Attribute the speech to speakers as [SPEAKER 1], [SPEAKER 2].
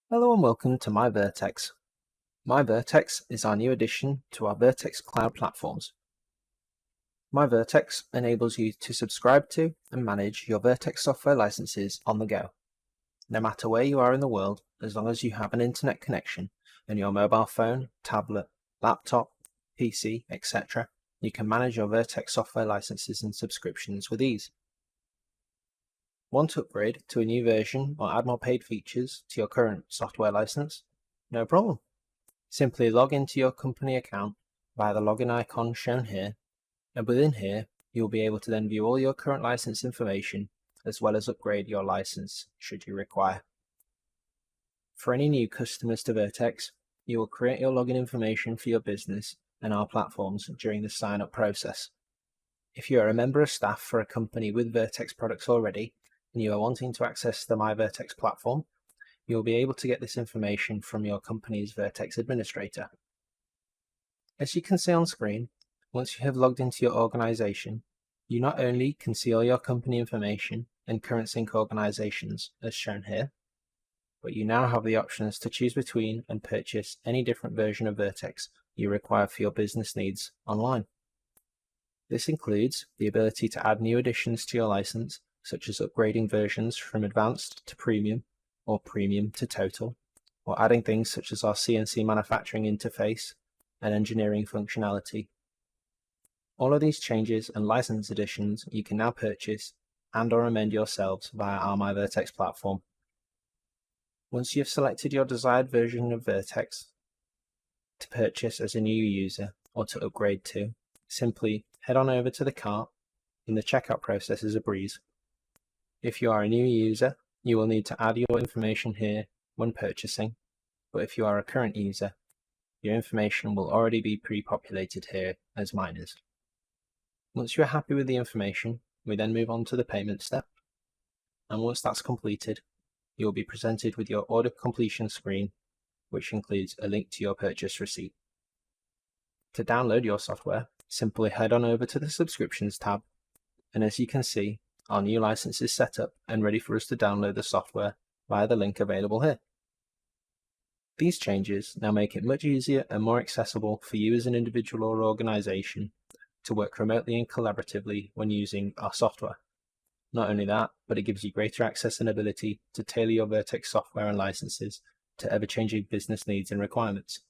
[SPEAKER 1] Hello and welcome to MyVertex. MyVertex is our new addition to our Vertex cloud platforms. MyVertex enables you to subscribe to and manage your Vertex software licenses on the go. No matter where you are in the world, as long as you have an internet connection and your mobile phone, tablet, laptop, PC, etc., you can manage your Vertex software licenses and subscriptions with ease. Want to upgrade to a new version or add more paid features to your current software license? No problem. Simply log into your company account via the login icon shown here, and within here you'll be able to then view all your current license information as well as upgrade your license should you require. For any new customers to Vertex, you will create your login information for your business and our platforms during the sign-up process. If you are a member of staff for a company with Vertex products already, and you are wanting to access the MyVertex platform, you'll be able to get this information from your company's Vertex administrator. As you can see on screen, once you have logged into your organization, you not only can see all your company information and current sync organizations as shown here, but you now have the options to choose between and purchase any different version of Vertex you require for your business needs online. This includes the ability to add new additions to your license, such as upgrading versions from Advanced to Premium or Premium to Total, or adding things such as our CNC manufacturing interface and engineering functionality. All of these changes and license additions you can now purchase and or amend yourselves via our MyVertex platform. Once you've selected your desired version of Vertex to purchase as a new user or to upgrade to, simply head on over to the cart, and the checkout process is a breeze. If you are a new user, you will need to add your information here when purchasing, but if you are a current user, your information will already be pre-populated here as minors. Once you are happy with the information, we then move on to the payment step, and once that's completed, you will be presented with your order completion screen, which includes a link to your purchase receipt. To download your software, simply head on over to the Subscriptions tab, and as you can see, our new license is set up and ready for us to download the software via the link available here. These changes now make it much easier and more accessible for you as an individual or organization to work remotely and collaboratively when using our software. Not only that, but it gives you greater access and ability to tailor your Vertex software and licenses to ever-changing business needs and requirements.